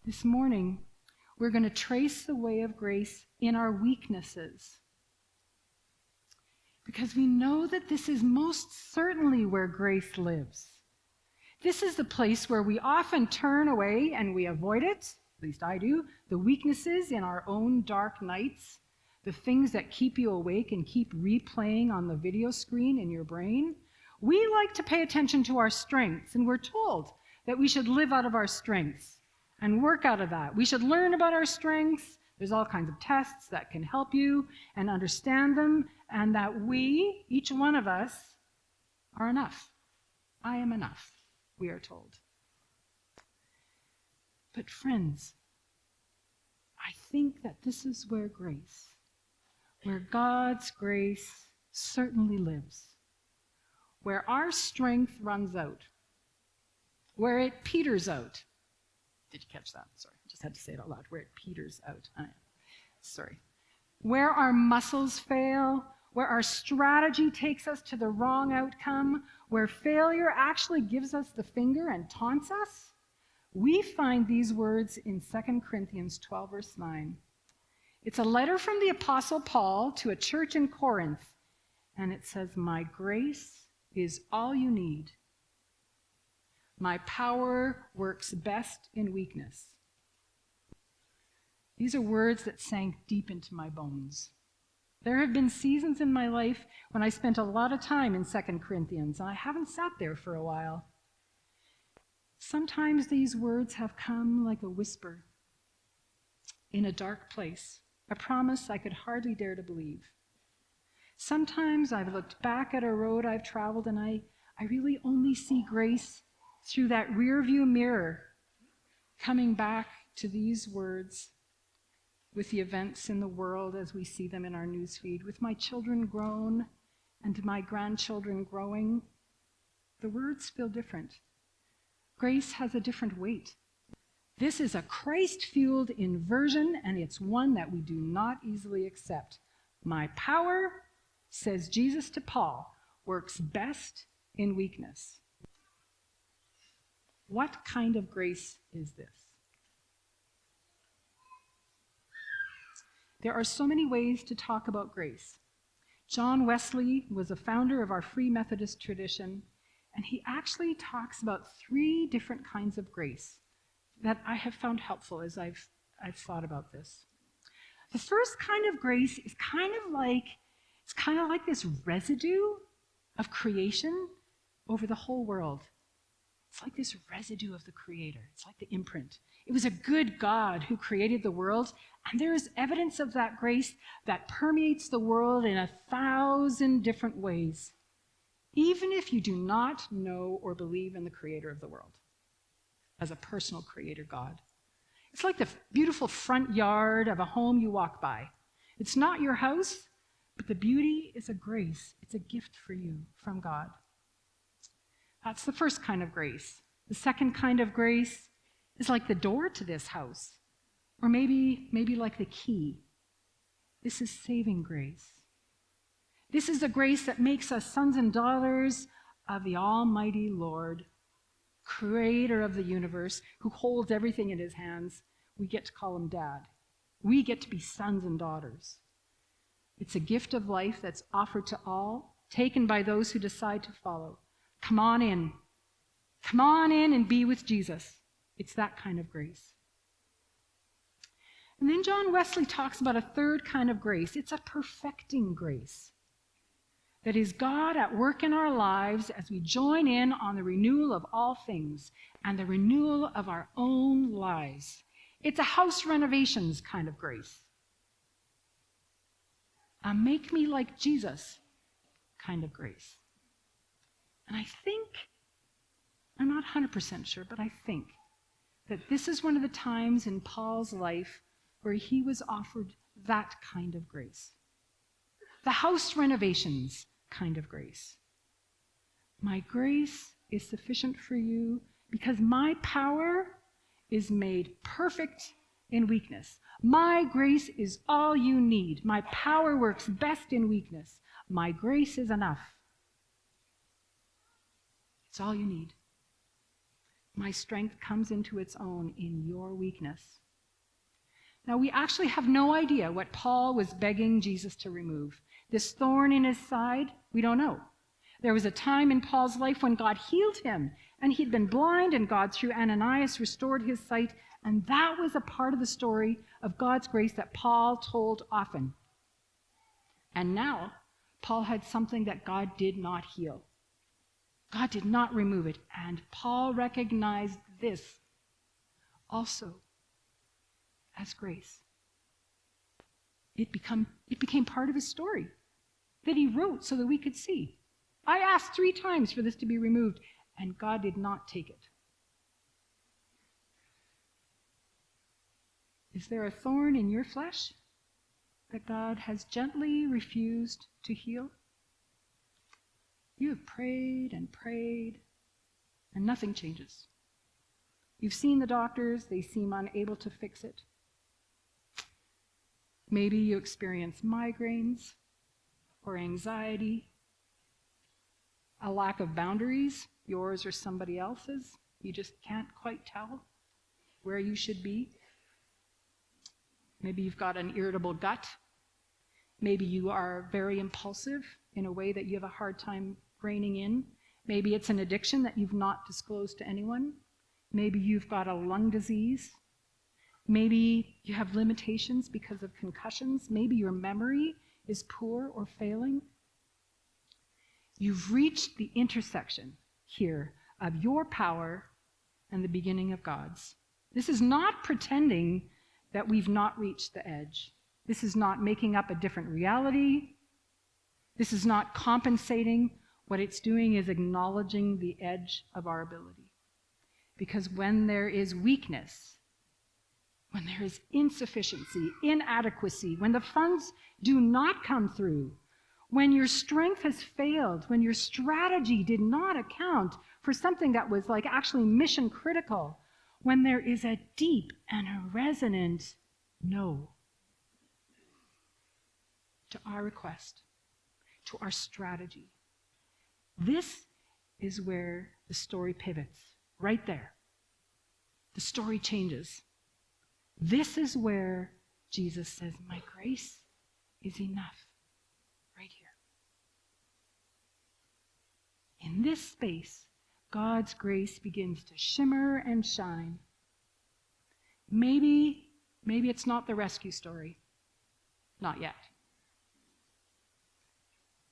This morning, we're going to trace the way of grace in our weaknesses, because we know that this is most certainly where grace lives. This is the place where we often turn away and we avoid it, at least I do, the weaknesses in our own dark nights, the things that keep you awake and keep replaying on the video screen in your brain. We like to pay attention to our strengths, and we're told that we should live out of our strengths and work out of that. We should learn about our strengths. There's all kinds of tests that can help you and understand them, and that we, each one of us, are enough. I am enough, we are told. But friends, I think that this is where God's grace certainly lives, where our strength runs out, where it peters out. Did you catch that? Sorry, I just had to say it out loud. Where it peters out. Sorry. Where our muscles fail, where our strategy takes us to the wrong outcome, where failure actually gives us the finger and taunts us, we find these words in 2 Corinthians 12, verse 9. It's a letter from the Apostle Paul to a church in Corinth, and it says, "My grace is all you need. My power works best in weakness." These are words that sank deep into my bones. There have been seasons in my life when I spent a lot of time in 2 Corinthians, and I haven't sat there for a while. Sometimes these words have come like a whisper in a dark place, a promise I could hardly dare to believe. Sometimes I've looked back at a road I've traveled, and I really only see grace through that rearview mirror, coming back to these words with the events in the world as we see them in our newsfeed, with my children grown and my grandchildren growing. The words feel different. Grace has a different weight. This is a Christ-fueled inversion, and it's one that we do not easily accept. My power, says Jesus to Paul, works best in weakness. What kind of grace is this? There are so many ways to talk about grace. John Wesley was a founder of our Free Methodist tradition, and he actually talks about 3 different kinds of grace that I have found helpful as I've thought about this. The first kind of grace is kind of like this residue of creation over the whole world. It's like this residue of the Creator. It's like the imprint. It was a good God who created the world, and there is evidence of that grace that permeates the world in 1,000 different ways, even if you do not know or believe in the Creator of the world as a personal Creator God. It's like the beautiful front yard of a home you walk by. It's not your house, but the beauty is a grace. It's a gift for you from God. That's the first kind of grace. The second kind of grace is like the door to this house, or maybe like the key. This is saving grace. This is a grace that makes us sons and daughters of the Almighty Lord, Creator of the universe, who holds everything in his hands. We get to call him Dad. We get to be sons and daughters. It's a gift of life that's offered to all, taken by those who decide to follow. Come on in. Come on in and be with Jesus. It's that kind of grace. And then John Wesley talks about a third kind of grace. It's a perfecting grace. That is God at work in our lives as we join in on the renewal of all things and the renewal of our own lives. It's a house renovations kind of grace. A make me like Jesus kind of grace. And I think, I'm not 100% sure, but I think that this is one of the times in Paul's life where he was offered that kind of grace. The house renovations kind of grace. My grace is sufficient for you because my power is made perfect in weakness. My grace is all you need. My power works best in weakness. My grace is enough. It's all you need. My strength comes into its own in your weakness. Now, we actually have no idea what Paul was begging Jesus to remove. This thorn in his side, we don't know. There was a time in Paul's life when God healed him, and he'd been blind, and God, through Ananias, restored his sight. And that was a part of the story of God's grace that Paul told often. And now, Paul had something that God did not heal. God did not remove it. And Paul recognized this also as grace. It became part of his story that he wrote so that we could see. I asked 3 times for this to be removed, and God did not take it. Is there a thorn in your flesh that God has gently refused to heal? You have prayed and prayed, and nothing changes. You've seen the doctors, they seem unable to fix it. Maybe you experience migraines or anxiety, a lack of boundaries, yours or somebody else's. You just can't quite tell where you should be. Maybe you've got an irritable gut. Maybe you are very impulsive in a way that you have a hard time reining in. Maybe it's an addiction that you've not disclosed to anyone. Maybe you've got a lung disease. Maybe you have limitations because of concussions. Maybe your memory is poor or failing. You've reached the intersection here of your power and the beginning of God's. This is not pretending that we've not reached the edge. This is not making up a different reality. This is not compensating. What it's doing is acknowledging the edge of our ability. Because when there is weakness, when there is insufficiency, inadequacy, when the funds do not come through, when your strength has failed, when your strategy did not account for something that was like actually mission critical, when there is a deep and a resonant no to our request, to our strategy. This is where the story pivots, right there. The story changes. This is where Jesus says, my grace is enough, right here. In this space, God's grace begins to shimmer and shine. Maybe it's not the rescue story. Not yet.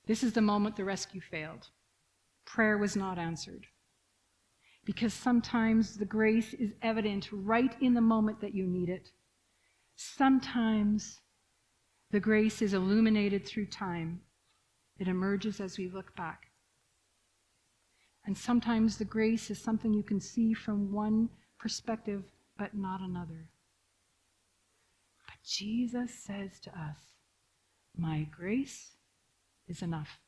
This is the moment the rescue failed. Prayer was not answered. Because sometimes the grace is evident right in the moment that you need it. Sometimes the grace is illuminated through time. It emerges as we look back. And sometimes the grace is something you can see from one perspective, but not another. But Jesus says to us, my grace is enough.